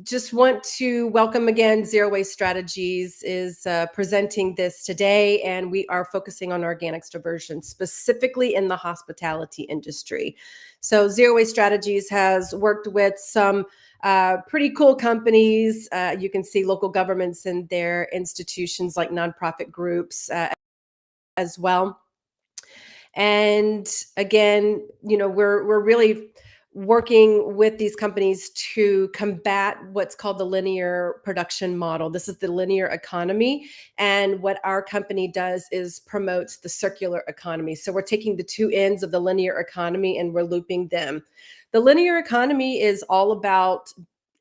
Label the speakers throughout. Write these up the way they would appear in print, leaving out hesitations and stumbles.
Speaker 1: just want to welcome again. Zero Waste Strategies is presenting this today, and we are focusing on organics diversion, specifically in the hospitality industry. So Zero Waste Strategies has worked with some pretty cool companies. You can see local governments and their institutions like nonprofit groups as well. And again, we're really working with these companies to combat what's called the linear production model. This is the linear economy. And what our company does is promotes the circular economy. So we're taking the two ends of the linear economy and we're looping them. The linear economy is all about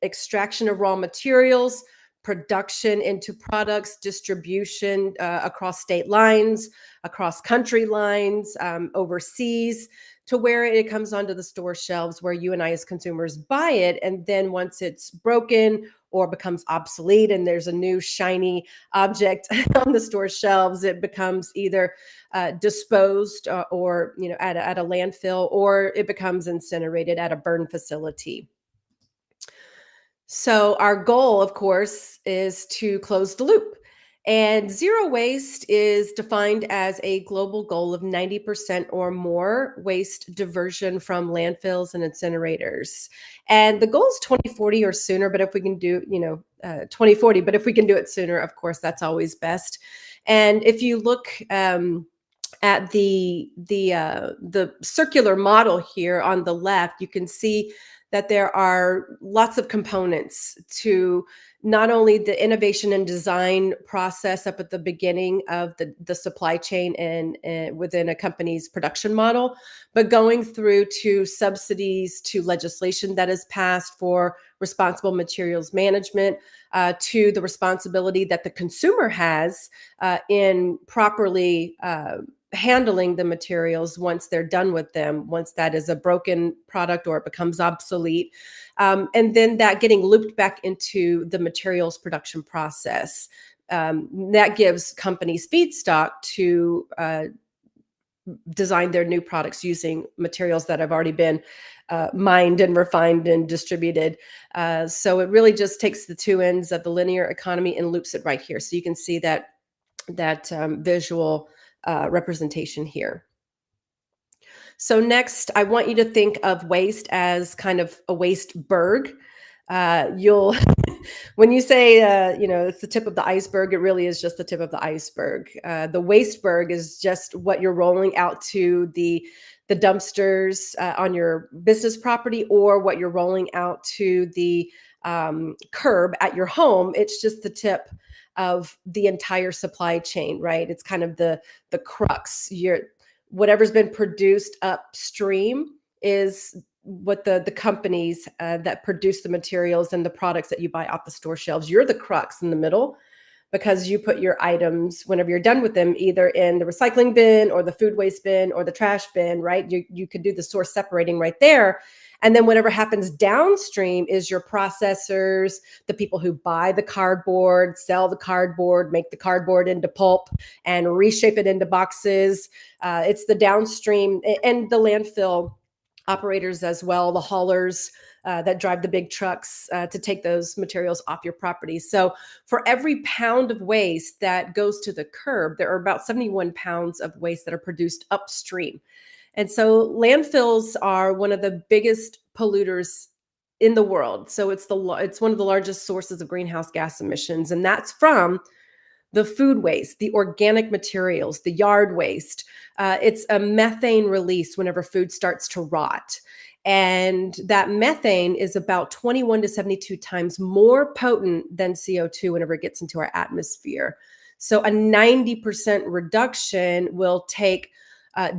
Speaker 1: extraction of raw materials, production into products, distribution across state lines, across country lines, overseas, to where it comes onto the store shelves where you and I as consumers buy it. And then once it's broken or becomes obsolete and there's a new shiny object on the store shelves, it becomes either disposed or at a landfill, or it becomes incinerated at a burn facility. So our goal, of course, is to close the loop. And zero waste is defined as a global goal of 90% or more waste diversion from landfills and incinerators. And the goal is 2040 or sooner, but if we can do, 2040, but if we can do it sooner, of course, that's always best. And if you look at the circular model here on the left, you can see that there are lots of components to not only the innovation and design process up at the beginning of the supply chain and within a company's production model, but going through to subsidies, to legislation that is passed for responsible materials management, to the responsibility that the consumer has in properly handling the materials once they're done with them, once that is a broken product or it becomes obsolete. And then that getting looped back into the materials production process. That gives companies feedstock to design their new products using materials that have already been mined and refined and distributed. So it really just takes the two ends of the linear economy and loops it right here. So you can see that visual representation here. So next, I want you to think of waste as kind of a waste berg. You'll, when you say, it's the tip of the iceberg, it really is just the tip of the iceberg. The waste berg is just what you're rolling out to the dumpsters on your business property, or what you're rolling out to the curb at your home. It's just the tip of the entire supply chain, right? It's kind of the crux. Whatever's been produced upstream is what the companies that produce the materials and the products that you buy off the store shelves. You're the crux in the middle, because you put your items, whenever you're done with them, either in the recycling bin or the food waste bin or the trash bin, right? You could do the source separating right there. And then whatever happens downstream is your processors, the people who buy the cardboard, sell the cardboard, make the cardboard into pulp and reshape it into boxes. It's the downstream, and the landfill operators as well, the haulers that drive the big trucks to take those materials off your property. So for every pound of waste that goes to the curb, there are about 71 pounds of waste that are produced upstream. And so landfills are one of the biggest polluters in the world. So it's one of the largest sources of greenhouse gas emissions, and that's from the food waste, the organic materials, the yard waste. It's a methane release whenever food starts to rot. And that methane is about 21 to 72 times more potent than CO2 whenever it gets into our atmosphere. So a 90% reduction will take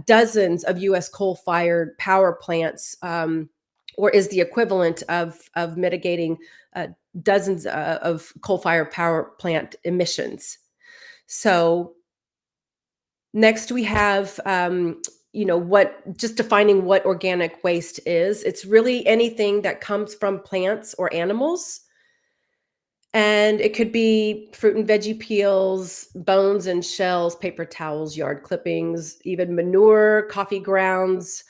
Speaker 1: dozens of U.S. coal-fired power plants, or is the equivalent of mitigating dozens of coal-fired power plant emissions. So next we have, just defining what organic waste is. It's really anything that comes from plants or animals. And it could be fruit and veggie peels, bones and shells, paper towels, yard clippings, even manure, coffee grounds,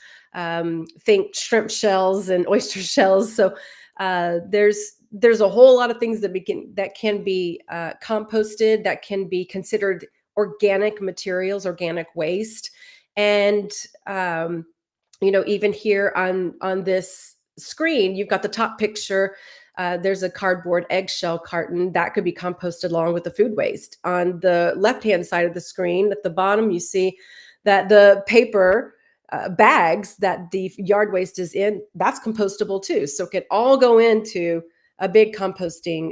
Speaker 1: think shrimp shells and oyster shells. So there's there's a whole lot of things that can be composted, that can be considered organic materials, organic waste, and um, even here on this screen, you've got the top picture. There's a cardboard eggshell carton that could be composted along with the food waste. On the left hand side of the screen, at the bottom, you see that the paper bags that the yard waste is in, that's compostable too. So it could all go into a big composting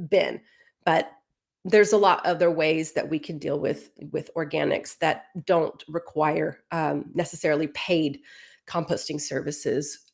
Speaker 1: bin. But there's a lot other ways that we can deal with organics that don't require necessarily paid composting services.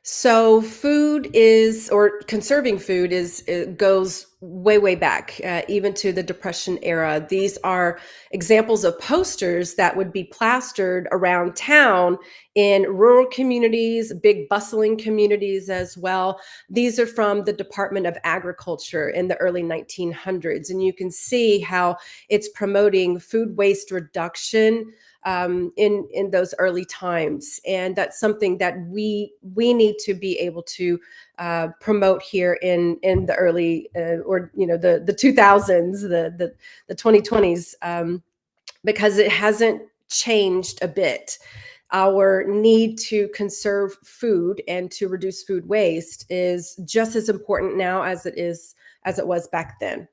Speaker 1: So food is, or conserving food is, it goes way, way back, even to the Depression era. These are examples of posters that would be plastered around town in rural communities, big bustling communities as well. These are from the Department of Agriculture in the early 1900s. And you can see how it's promoting food waste reduction in those early times, and that's something that we need to be able to promote here in the early or the 2000s, the 2020s, because it hasn't changed a bit. Our need to conserve food and to reduce food waste is just as important now as it was back then.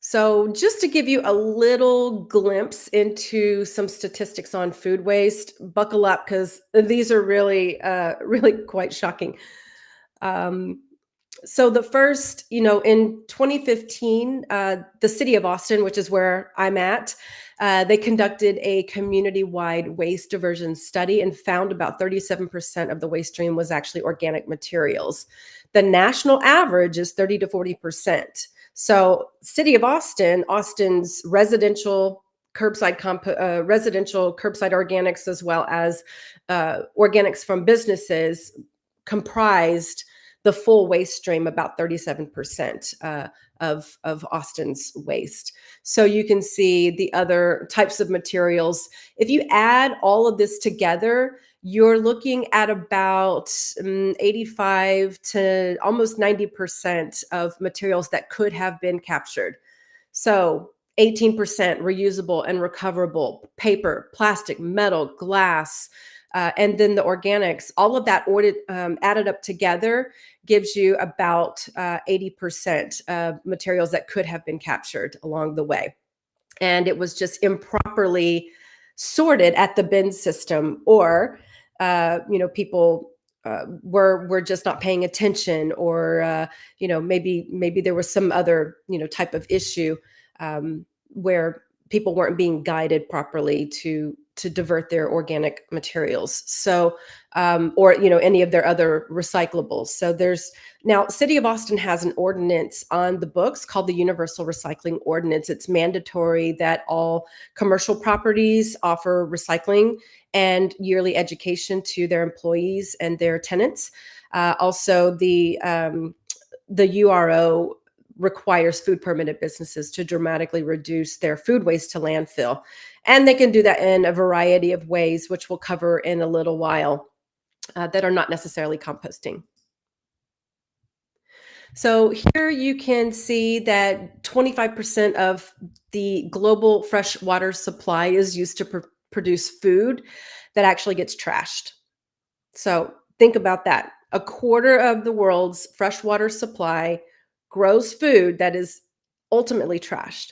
Speaker 1: So, just to give you a little glimpse into some statistics on food waste, buckle up because these are really, really quite shocking. Um, so, the first, in 2015, the city of Austin, which is where I'm at, they conducted a community wide waste diversion study and found about 37% of the waste stream was actually organic materials. The national average is 30 to 40%. So, city of Austin's residential curbside organics, as well as organics from businesses, comprised the full waste stream, about 37% of Austin's waste. So you can see the other types of materials. If you add all of this together, you're looking at about 85 to almost 90% of materials that could have been captured. So 18% reusable and recoverable paper, plastic, metal, glass, and then the organics, all of that added up together gives you about 80% of materials that could have been captured along the way. And it was just improperly sorted at the bin system, or people were just not paying attention, or maybe there was some other type of issue where people weren't being guided properly to divert their organic materials. So, or any of their other recyclables. So there's now, City of Austin has an ordinance on the books called the Universal Recycling Ordinance. It's mandatory that all commercial properties offer recycling and yearly education to their employees and their tenants. Also, the URO requires food permitted businesses to dramatically reduce their food waste to landfill. And they can do that in a variety of ways, which we'll cover in a little while, that are not necessarily composting. So here you can see that 25% of the global fresh water supply is used to produce food that actually gets trashed. So think about that. A quarter of the world's freshwater supply grows food that is ultimately trashed.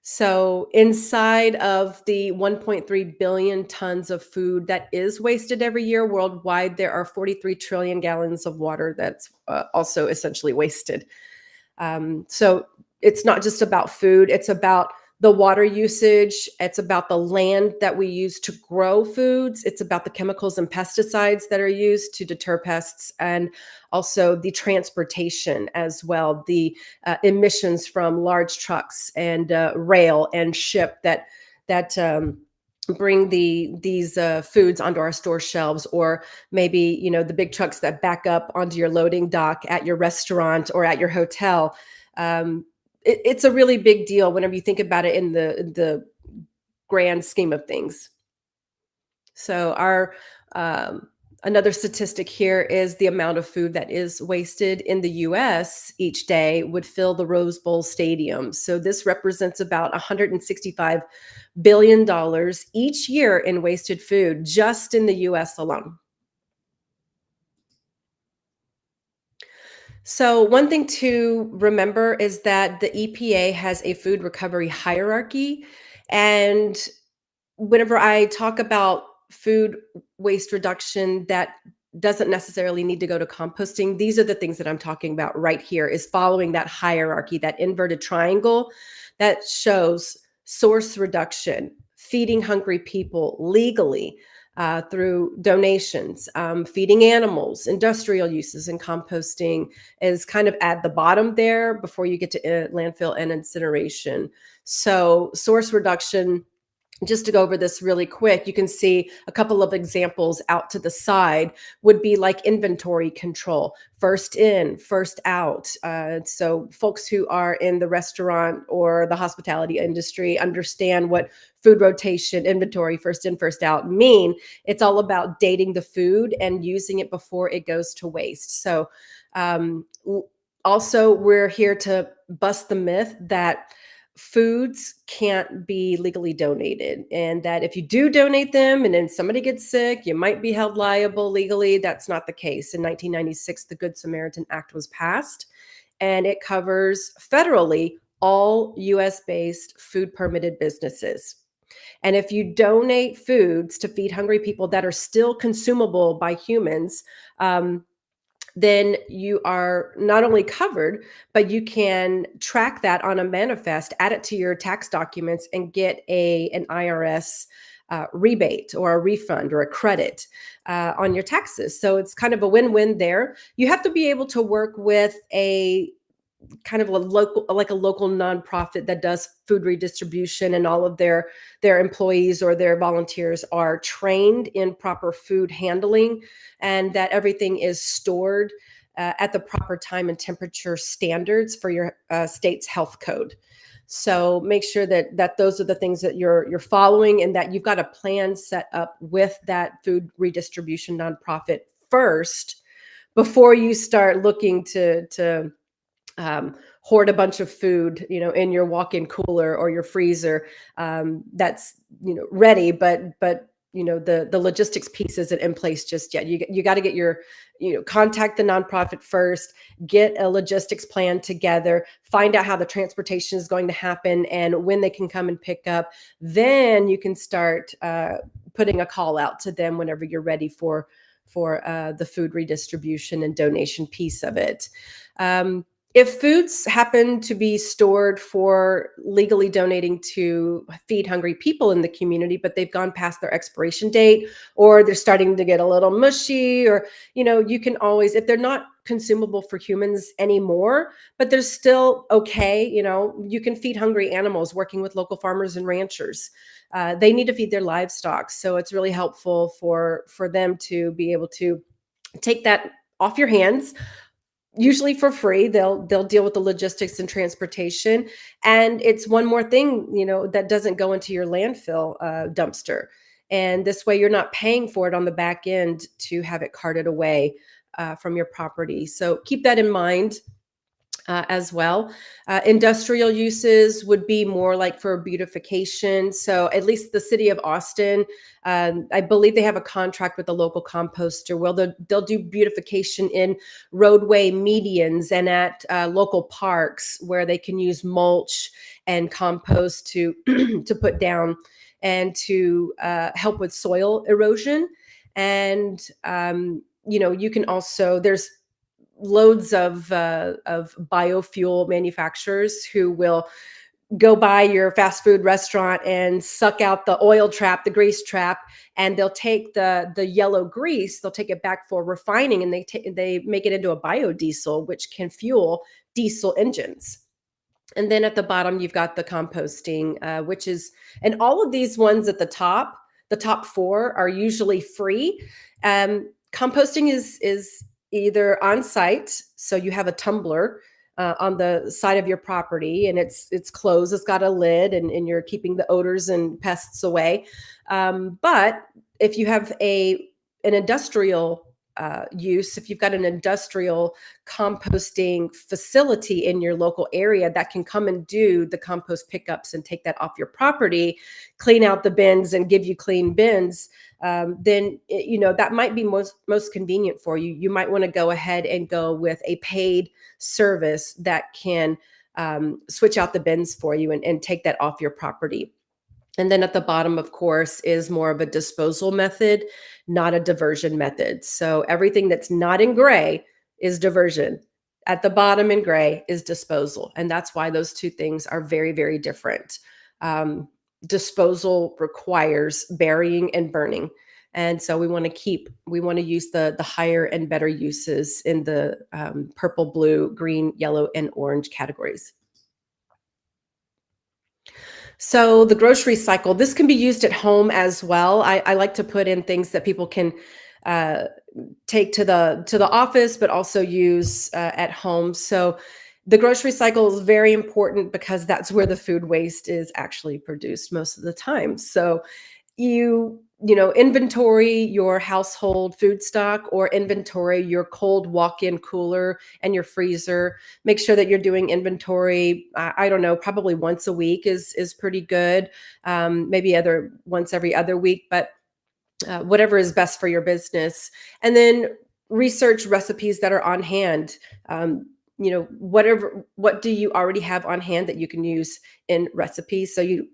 Speaker 1: So inside of the 1.3 billion tons of food that is wasted every year worldwide, there are 43 trillion gallons of water that's also essentially wasted. So it's not just about food, it's about the water usage, it's about the land that we use to grow foods, it's about the chemicals and pesticides that are used to deter pests, and also the transportation as well, the emissions from large trucks and rail and ship that bring these foods onto our store shelves, or maybe the big trucks that back up onto your loading dock at your restaurant or at your hotel. It's a really big deal whenever you think about it in the grand scheme of things. So um, Another statistic here is the amount of food that is wasted in the US each day would fill the Rose Bowl stadium. So this represents about $165 billion each year in wasted food just in the US alone. So, one thing to remember is that the EPA has a food recovery hierarchy. And whenever I talk about food waste reduction, that doesn't necessarily need to go to composting. These are the things that I'm talking about right here is following that hierarchy, that inverted triangle that shows source reduction, feeding hungry people legally, through donations, feeding animals, industrial uses, and composting is kind of at the bottom there before you get to landfill and incineration. So, source reduction, just to go over this really quick, you can see a couple of examples out to the side would be like inventory control, first in, first out. So, folks who are in the restaurant or the hospitality industry understand what food rotation, inventory, first in, first out mean. It's all about dating the food and using it before it goes to waste. So, um, also, we're here to bust the myth that foods can't be legally donated, and that if you do donate them and then somebody gets sick, you might be held liable legally. That's not the case. In 1996, the Good Samaritan Act was passed, and it covers federally all US based food permitted businesses. And if you donate foods to feed hungry people that are still consumable by humans, then you are not only covered, but you can track that on a manifest, add it to your tax documents, and get an IRS rebate or a refund or a credit on your taxes. So it's kind of a win-win there. You have to be able to work with a kind of a local, like a local nonprofit that does food redistribution, and all of their employees or their volunteers are trained in proper food handling, and that everything is stored at the proper time and temperature standards for your state's health code. So make sure that those are the things that you're following, and that you've got a plan set up with that food redistribution nonprofit first before you start looking to hoard a bunch of food, in your walk-in cooler or your freezer, that's ready, but the logistics piece isn't in place just yet. You got to get your contact the nonprofit first, get a logistics plan together, find out how the transportation is going to happen and when they can come and pick up. Then you can start putting a call out to them whenever you're ready for the food redistribution and donation piece of it. If foods happen to be stored for legally donating to feed hungry people in the community, but they've gone past their expiration date, or they're starting to get a little mushy, or, you can always, if they're not consumable for humans anymore, but they're still okay, you can feed hungry animals working with local farmers and ranchers. They need to feed their livestock. So it's really helpful for them to be able to take that off your hands, usually for free. They'll deal with the logistics and transportation, and it's one more thing, that doesn't go into your landfill dumpster. And this way you're not paying for it on the back end to have it carted away from your property. So keep that in mind as well. Industrial uses would be more like for beautification. So at least the city of Austin, I believe they have a contract with the local composter. Well, they'll do beautification in roadway medians and at local parks where they can use mulch and compost to to put down and to help with soil erosion. And you can also, there's loads of biofuel manufacturers who will go by your fast food restaurant and suck out the oil trap, the grease trap, and they'll take the yellow grease, they'll take it back for refining, and they make it into a biodiesel, which can fuel diesel engines. And then at the bottom, you've got the composting, which is, and all of these ones at the top four are usually free. Composting is either on site, so you have a tumbler on the side of your property, and it's closed, it's got a lid, and you're keeping the odors and pests away. But if you have an industrial use, if you've got an industrial composting facility in your local area that can come and do the compost pickups and take that off your property, clean out the bins and give you clean bins, then that might be most convenient for you. You might want to go ahead and go with a paid service that can switch out the bins for you and take that off your property. And then at the bottom, of course, is more of a disposal method, not a diversion method. So everything that's not in gray is diversion. At the bottom in gray is disposal. And that's why those two things are very, very different. Um, Disposal requires burying and burning. And so we want to use the higher and better uses in the purple, blue, green, yellow, and orange categories. So the grocery cycle, this can be used at home as well. I like to put in things that people can uh, take to the office, but also use at home. So the grocery cycle is very important because that's where the food waste is actually produced most of the time. So inventory your household food stock or inventory your cold walk-in cooler and your freezer. Make sure that you're doing inventory. I don't know, probably once a week is pretty good. Maybe other once every other week, but whatever is best for your business. And then research recipes that are on hand. What do you already have on hand that you can use in recipes? So you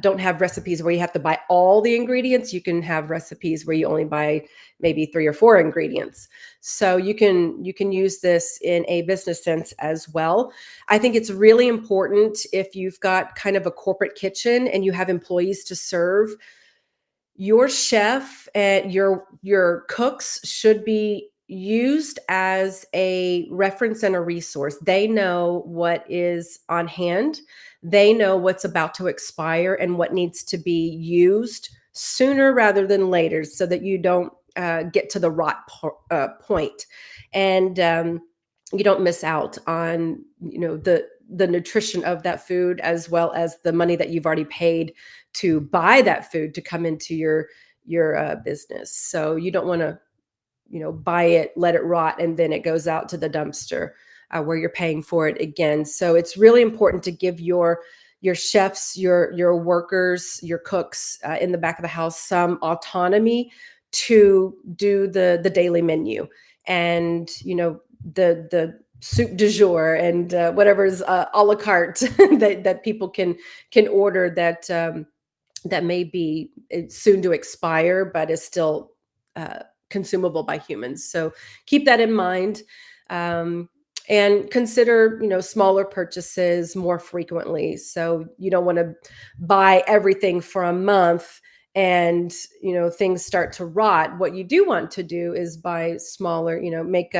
Speaker 1: don't have recipes where you have to buy all the ingredients. You can have recipes where you only buy maybe 3 or 4 ingredients. So you can use this in a business sense as well. I think it's really important if you've got kind of a corporate kitchen and you have employees to serve. Your chef and your cooks should be used as a reference and a resource. They know what is on hand. They know what's about to expire and what needs to be used sooner rather than later so that you don't get to the point. And you don't miss out on the nutrition of that food as well as the money that you've already paid to buy that food to come into your business. So you don't want to buy it, let it rot, and then it goes out to the dumpster where you're paying for it again. So it's really important to give your chefs, your workers, your cooks in the back of the house some autonomy to do the daily menu and the soup du jour and whatever's a la carte that people can order that may be soon to expire, but is still consumable by humans. So keep that in mind, and consider smaller purchases more frequently. So you don't want to buy everything for a month and things start to rot. What you do want to do is buy smaller, make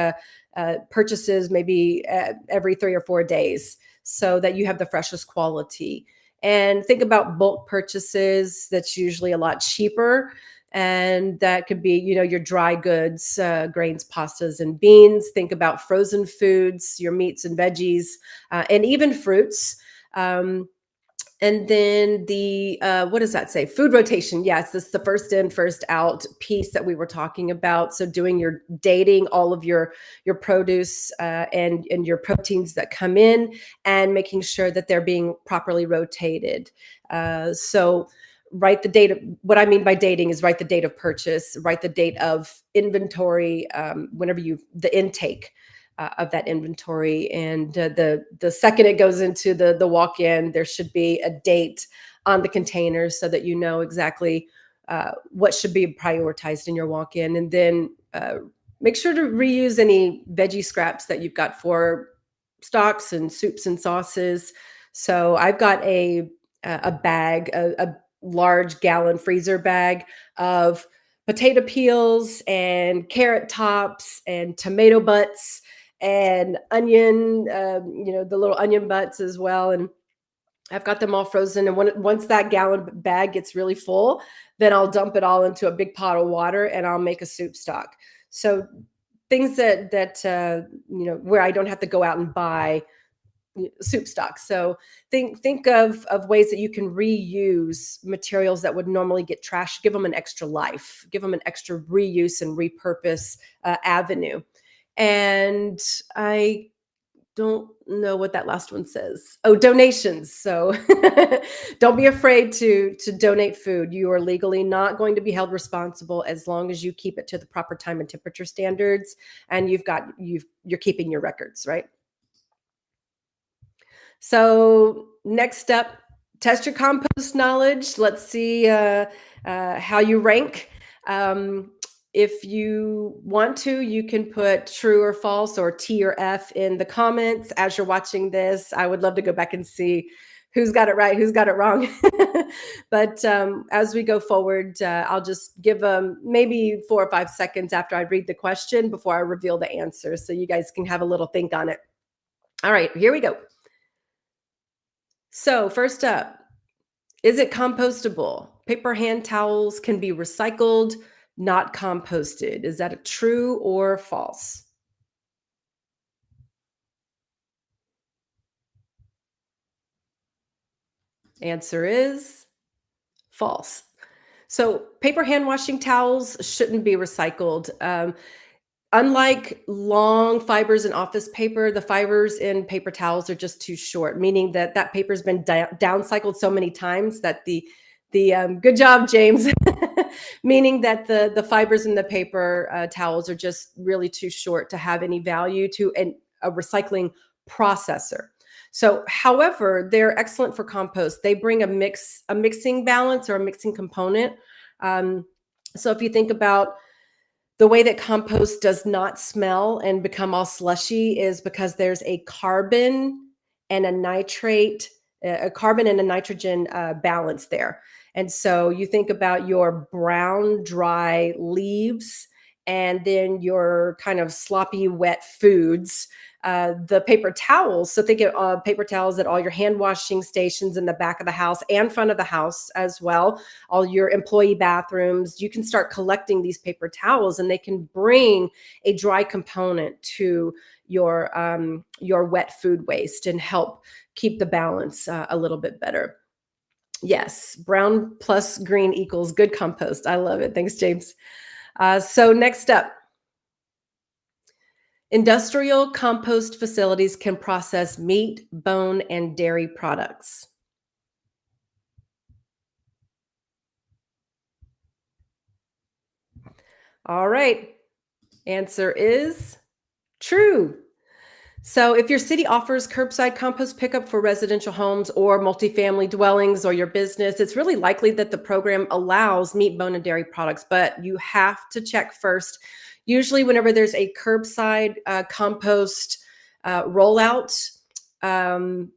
Speaker 1: purchases maybe every 3 or 4 days so that you have the freshest quality. And think about bulk purchases. That's usually a lot cheaper. And that could be, your dry goods, grains, pastas, and beans. Think about frozen foods, your meats and veggies, and even fruits. And then what does that say? Food rotation. Yes, this is the first in, first out piece that we were talking about. So doing your dating, all of your produce and your proteins that come in, and making sure that they're being properly rotated. So write the date of what I mean by dating is write the date of purchase, write the date of inventory, whenever the intake of that inventory. And the second it goes into the walk-in, there should be a date on the containers so that you know exactly what should be prioritized in your walk-in. And then make sure to reuse any veggie scraps that you've got for stocks and soups and sauces. So I've got a bag, a large gallon freezer bag of potato peels and carrot tops and tomato butts and onion, the little onion butts as well. And I've got them all frozen. And once that gallon bag gets really full, then I'll dump it all into a big pot of water and I'll make a soup stock. So things that where I don't have to go out and buy soup stock. So think of ways that you can reuse materials that would normally get trashed. Give them an extra life. Give them an extra reuse and repurpose avenue. And I don't know what that last one says. Oh, donations. So don't be afraid to donate food. You are legally not going to be held responsible as long as you keep it to the proper time and temperature standards, and you're keeping your records, right? So next up, test your compost knowledge. Let's see how you rank. Um, if you want to, you can put true or false or T or F in the comments as you're watching this. I would love to go back and see who's got it right, who's got it wrong. But as we go forward, I'll just give maybe 4 or 5 seconds after I read the question before I reveal the answer, so you guys can have a little think on it. All right, here we go. So, first up, is it compostable? Paper hand towels can be recycled, not composted. Is that a true or false? Answer is false. So, paper hand washing towels shouldn't be recycled. Unlike long fibers in office paper, the fibers in paper towels are just too short, meaning that that paper's been downcycled so many times that the good job, James, meaning that the fibers in the paper towels are just really too short to have any value to a recycling processor. So, however, they're excellent for compost. They bring a mixing balance or a mixing component. Um, so, if you think about the way that compost does not smell and become all slushy is because there's a carbon and a nitrate, a carbon and a nitrogen balance there. And so you think about your brown, dry leaves and then your kind of sloppy, wet foods. The paper towels. So think of paper towels at all your hand washing stations in the back of the house and front of the house as well, all your employee bathrooms. You can start collecting these paper towels, and they can bring a dry component to your wet food waste and help keep the balance a little bit better. Yes, brown plus green equals good compost. I love it. Thanks, James. So next up, industrial compost facilities can process meat, bone, and dairy products. All right. Answer is true. So, if your city offers curbside compost pickup for residential homes or multifamily dwellings or your business, it's really likely that the program allows meat, bone, and dairy products, but you have to check first. Usually, whenever there's a curbside compost rollout, um,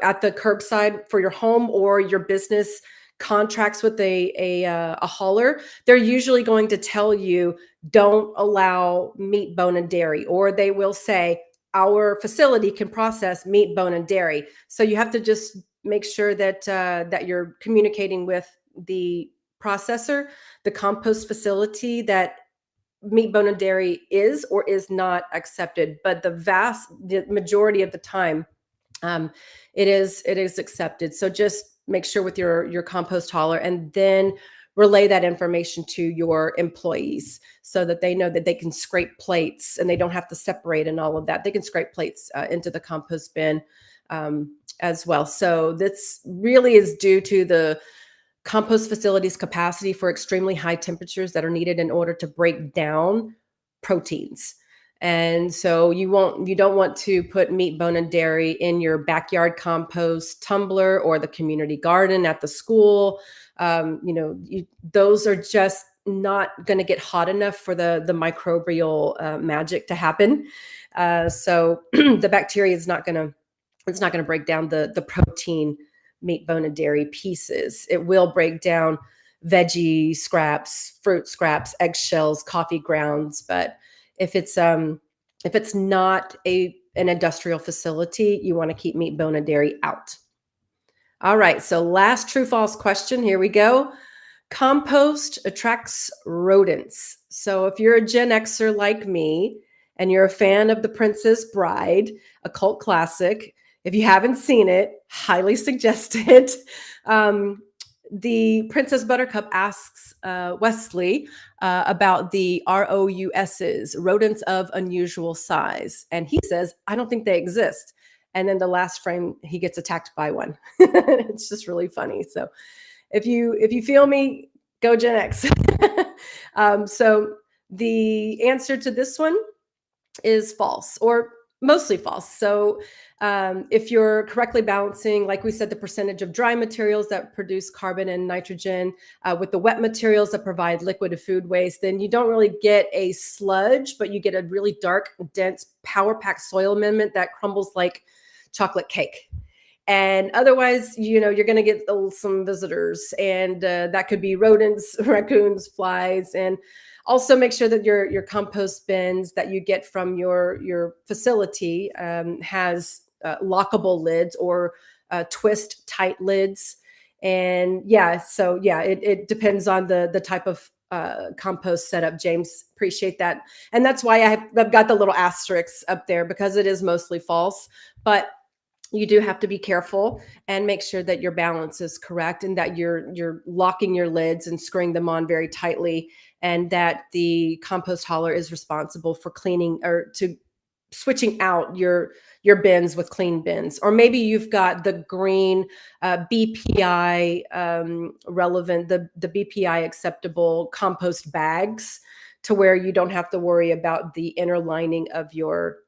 Speaker 1: at the curbside for your home or your business contracts with a hauler, they're usually going to tell you don't allow meat, bone, and dairy, or they will say our facility can process meat, bone, and dairy. So you have to just make sure that you're communicating with the processor, the compost facility, that meat, bone, and dairy is or is not accepted. But the majority of the time, um, it is accepted. So just make sure with your compost hauler, and then relay that information to your employees so that they know that they can scrape plates and they don't have to separate and all of that. They can scrape plates into the compost bin as well. So this really is due to the compost facility's capacity for extremely high temperatures that are needed in order to break down proteins. And so you don't want to put meat, bone, and dairy in your backyard compost tumbler or the community garden at the school. Those are just not going to get hot enough for the microbial magic to happen. So the bacteria is not going to it's not going to break down the protein meat, bone, and dairy pieces. It will break down veggie scraps, fruit scraps, eggshells, coffee grounds. But if it's not an industrial facility, you want to keep meat, bone, and dairy out. All right. So last true false question. Here we go. Compost attracts rodents. So if you're a Gen Xer like me and you're a fan of The Princess Bride, a cult classic, If you haven't seen it, highly suggest it. Um, the Princess Buttercup asks Wesley about the ROUSs, rodents of unusual size. And he says, I don't think they exist. And then the last frame, he gets attacked by one. It's just really funny. So if you feel me, go Gen X. So the answer to this one is false, or mostly false. So, if you're correctly balancing, like we said, the percentage of dry materials that produce carbon and nitrogen with the wet materials that provide liquid to food waste, then you don't really get a sludge, but you get a really dark, dense, power packed soil amendment that crumbles like chocolate cake. And otherwise, you're going to get some visitors, and that could be rodents, raccoons, flies. And also make sure that your compost bins that you get from your facility has lockable lids, or twist tight lids. And yeah, so yeah, it depends on the type of compost setup. James, appreciate that. And that's why I've got the little asterisks up there, because it is mostly false. But you do have to be careful and make sure that your balance is correct, and that you're locking your lids and screwing them on very tightly, and that the compost hauler is responsible for cleaning, or to switching out your bins with clean bins. Or maybe you've got the green BPI relevant, the BPI acceptable compost bags, to where you don't have to worry about the inner lining of your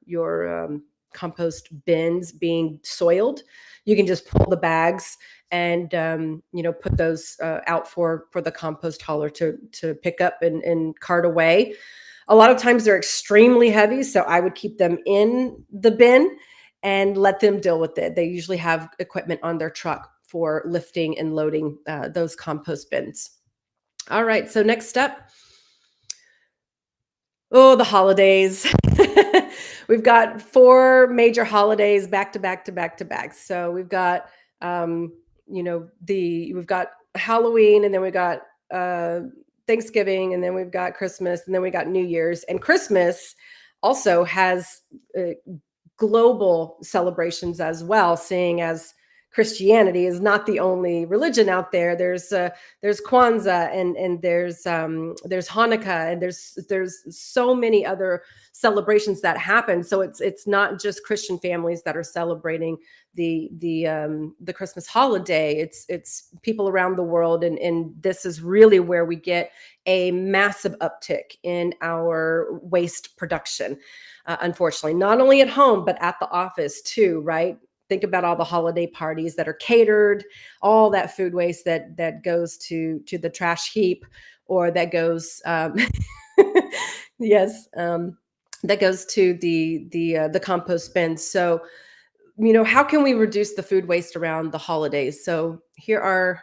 Speaker 1: compost bins being soiled. You can just pull the bags and put those out for the compost hauler to pick up and cart away. A lot of times they're extremely heavy, so I would keep them in the bin and let them deal with it. They usually have equipment on their truck for lifting and loading those compost bins. All right, so next up, oh, the holidays. We've got 4 major holidays back to back to back to back. So we've got, we've got Halloween, and then we got Thanksgiving, and then we've got Christmas, and then we got New Year's. And Christmas also has global celebrations as well, seeing as Christianity is not the only religion out there. There's Kwanzaa, and there's Hanukkah, and there's so many other celebrations that happen. So it's not just Christian families that are celebrating the Christmas holiday. It's people around the world, and this is really where we get a massive uptick in our waste production. Unfortunately, not only at home but at the office too, right? Think about all the holiday parties that are catered, all that food waste that goes to the trash heap, or that goes yes, that goes to the compost bin. So, how can we reduce the food waste around the holidays? So here are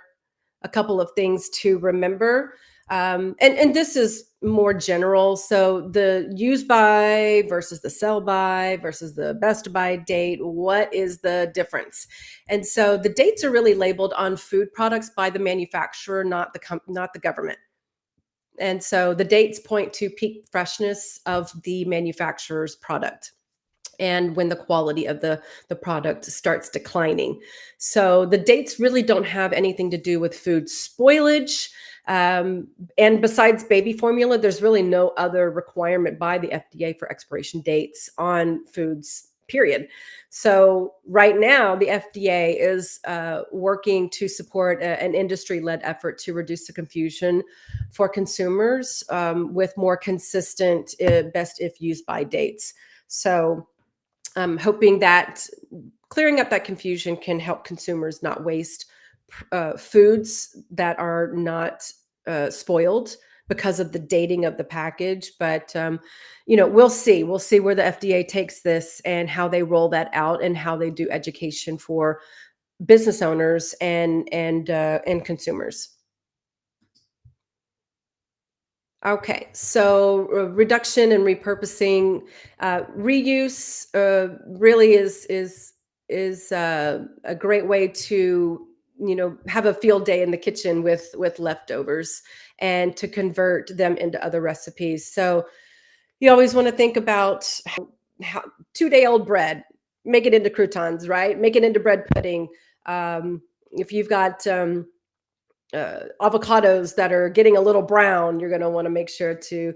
Speaker 1: a couple of things to remember. And this is more general. So the use by versus the sell by versus the best by date, what is the difference? And so the dates are really labeled on food products by the manufacturer, not the government. And so the dates point to peak freshness of the manufacturer's product, and when the quality of the product starts declining. So the dates really don't have anything to do with food spoilage. And besides baby formula, there's really no other requirement by the FDA for expiration dates on foods, period. So right now, the FDA is working to support an industry-led effort to reduce the confusion for consumers with more consistent best if used by dates. So I'm hoping that clearing up that confusion can help consumers not waste foods that are not spoiled because of the dating of the package. But we'll see. We'll see where the FDA takes this, and how they roll that out, and how they do education for business owners and consumers. Okay, so reduction and repurposing, reuse really is a great way to have a field day in the kitchen with leftovers, and to convert them into other recipes. So you always want to think about how 2-day-old bread. make it into croutons, right? Make it into bread pudding. If you've got avocados that are getting a little brown, you're going to want to make sure to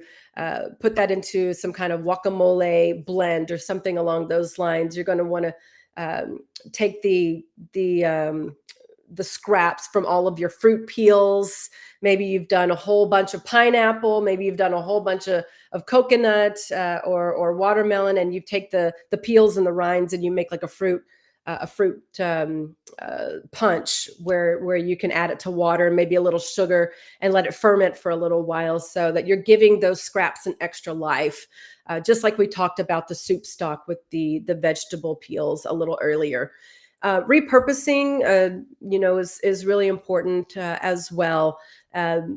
Speaker 1: put that into some kind of guacamole blend or something along those lines. You're going to want to take the the scraps from all of your fruit peels. Maybe you've done a whole bunch of pineapple. Maybe you've done a whole bunch of coconut or watermelon, and you take the peels and the rinds, and you make like a fruit punch where you can add it to water, maybe a little sugar, and let it ferment for a little while, so that you're giving those scraps an extra life. Just like we talked about the soup stock with the vegetable peels a little earlier. Repurposing, is really important as well.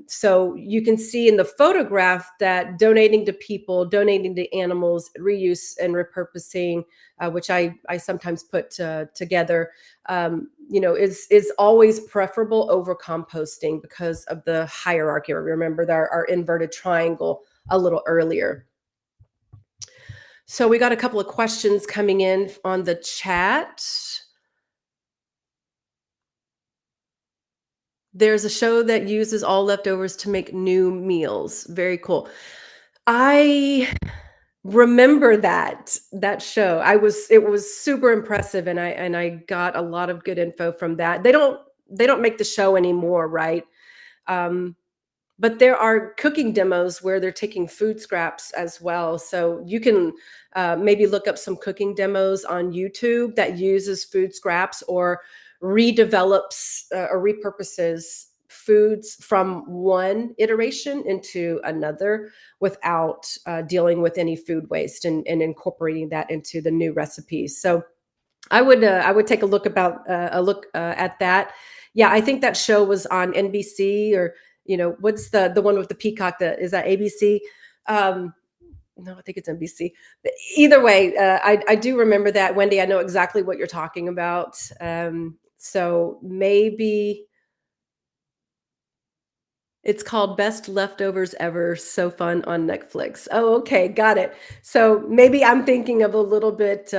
Speaker 1: So you can see in the photograph that donating to people, donating to animals, reuse and repurposing, which I sometimes put together, is always preferable over composting because of the hierarchy. Remember our inverted triangle a little earlier. So we got a couple of questions coming in on the chat. There's a show that uses all leftovers to make new meals. Very cool. I remember that show. It was super impressive, and I got a lot of good info from that. They don't make the show anymore, right? Um, but there are cooking demos where they're taking food scraps as well. So you can maybe look up some cooking demos on YouTube that uses food scraps or redevelops or repurposes foods from one iteration into another without dealing with any food waste, and incorporating that into the new recipes. So I would take a look at that. Yeah, I think that show was on NBC, or what's the one with the peacock, that is that ABC? Um, no, I think it's NBC. But either way, I do remember that, Wendy. I know exactly what you're talking about. So maybe it's called Best Leftovers Ever. So fun on Netflix. Oh, okay, got it. So maybe I'm thinking of a little bit.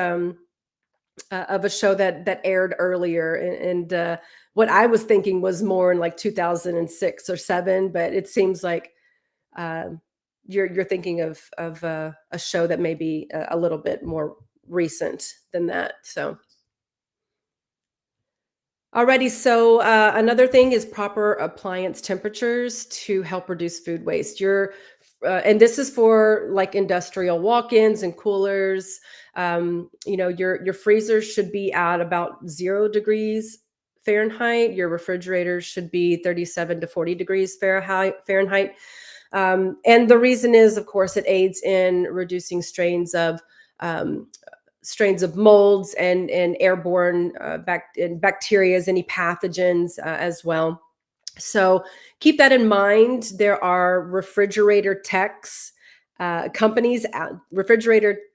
Speaker 1: Of a show that aired earlier, and what I was thinking was more in like 2006 or 7, but it seems like uh, you're thinking of a show that may be a little bit more recent than that. So alrighty, so another thing is proper appliance temperatures to help reduce food waste. And this is for like industrial walk-ins and coolers. Your freezer should be at about 0 degrees Fahrenheit. Your refrigerator should be 37 to 40 degrees Fahrenheit. And the reason is, of course, it aids in reducing um, strains of molds and airborne and bacteria, any pathogens as well. So keep that in mind. There are refrigerator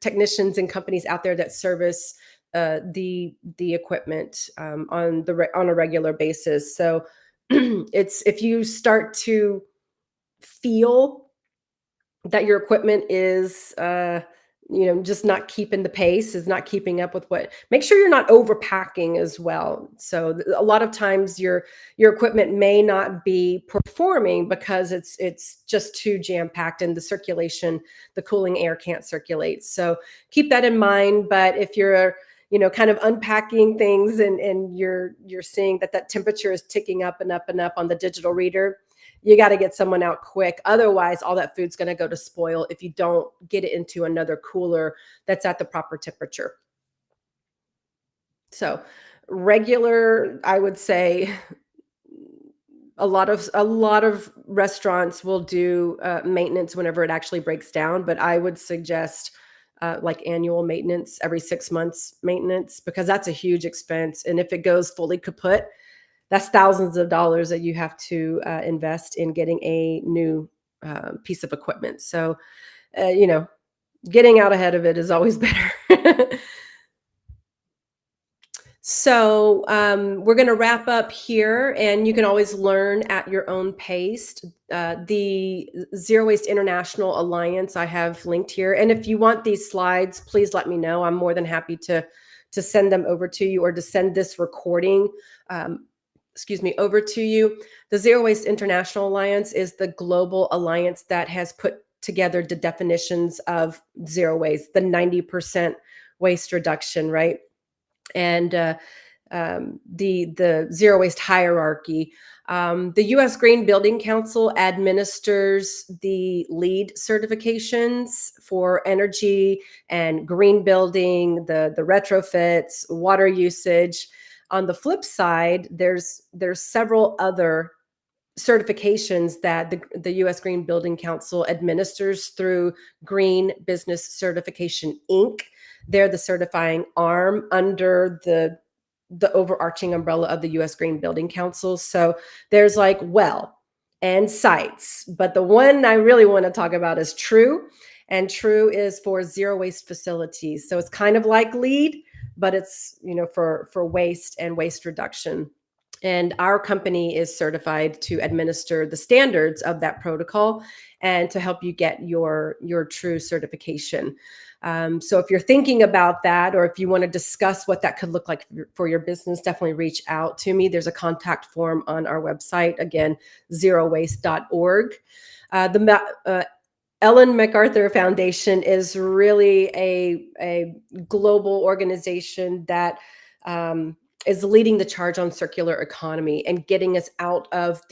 Speaker 1: technicians and companies out there that service the equipment on a regular basis. So it's if you start to feel that your equipment is just not keeping the pace, is not keeping up with what, make sure you're not overpacking as well. So a lot of times your equipment may not be performing because it's just too jam packed, and the cooling air can't circulate. So keep that in mind. But if you're kind of unpacking things, and you're seeing that temperature is ticking up and up and up on the digital reader, you got to get someone out quick. Otherwise, all that food's going to go to spoil if you don't get it into another cooler that's at the proper temperature. So regular, I would say, a lot of restaurants will do maintenance whenever it actually breaks down, but I would suggest like annual maintenance, every 6 months maintenance, because that's a huge expense. And if it goes fully kaput, that's thousands of dollars that you have to invest in getting a new piece of equipment. So, getting out ahead of it is always better. So we're going to wrap up here, and you can always learn at your own pace. The Zero Waste International Alliance I have linked here, and if you want these slides, please let me know. I'm more than happy to to send them over to you or to send this recording over to you. The Zero Waste International Alliance is the global alliance that has put together the definitions of zero waste, the 90% waste reduction, right? And the zero waste hierarchy. The U.S. Green Building Council administers the LEED certifications for energy and green building, the retrofits, water usage. On the flip side, there's several other certifications that the U.S. Green Building Council administers through Green Business Certification Inc. They're the certifying arm under the overarching umbrella of the U.S. Green Building Council. So there's like WELL and sites, but the one I really want to talk about is TRUE, and TRUE is for zero waste facilities. So it's kind of like LEED, but it's for waste and waste reduction. And our company is certified to administer the standards of that protocol and to help you get your TRUE certification. So if you're thinking about that, or if you want to discuss what that could look like for your business, definitely reach out to me. There's a contact form on our website, again, zerowaste.org. The Ellen MacArthur Foundation is really a global organization that is leading the charge on circular economy and getting us out of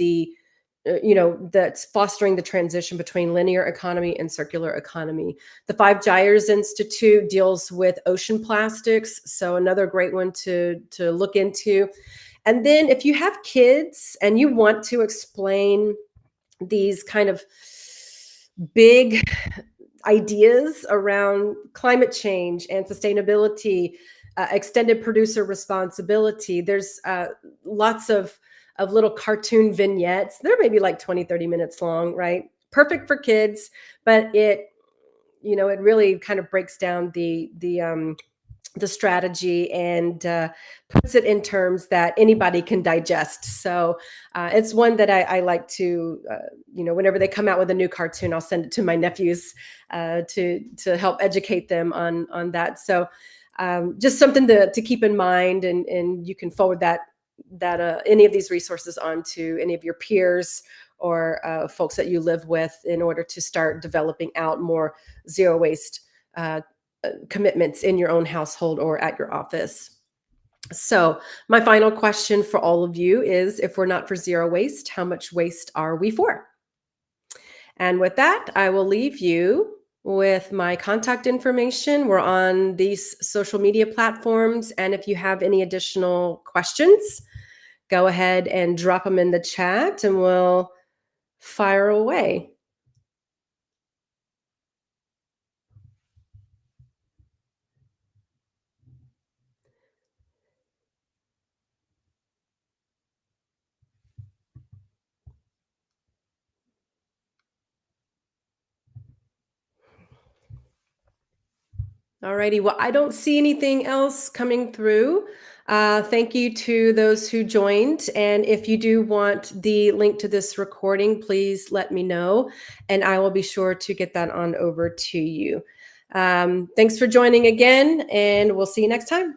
Speaker 1: that's fostering the transition between linear economy and circular economy. The Five Gyres Institute deals with ocean plastics, so another great one to look into. And then if you have kids and you want to explain these kind of big ideas around climate change and sustainability, extended producer responsibility, there's lots of little cartoon vignettes. They're maybe like 20-30 minutes long, right? Perfect for kids, but it really kind of breaks down the strategy and puts it in terms that anybody can digest. So it's one that I like to, whenever they come out with a new cartoon, I'll send it to my nephews to help educate them on that. So just something to keep in mind, and you can forward that any of these resources on to any of your peers or folks that you live with in order to start developing out more zero waste commitments in your own household or at your office. So my final question for all of you is, if we're not for zero waste, how much waste are we for? And with that, I will leave you with my contact information. We're on these social media platforms. And if you have any additional questions, go ahead and drop them in the chat and we'll fire away. Alrighty, well, I don't see anything else coming through. Thank you to those who joined. And if you do want the link to this recording, please let me know, and I will be sure to get that on over to you. Thanks for joining again, and we'll see you next time.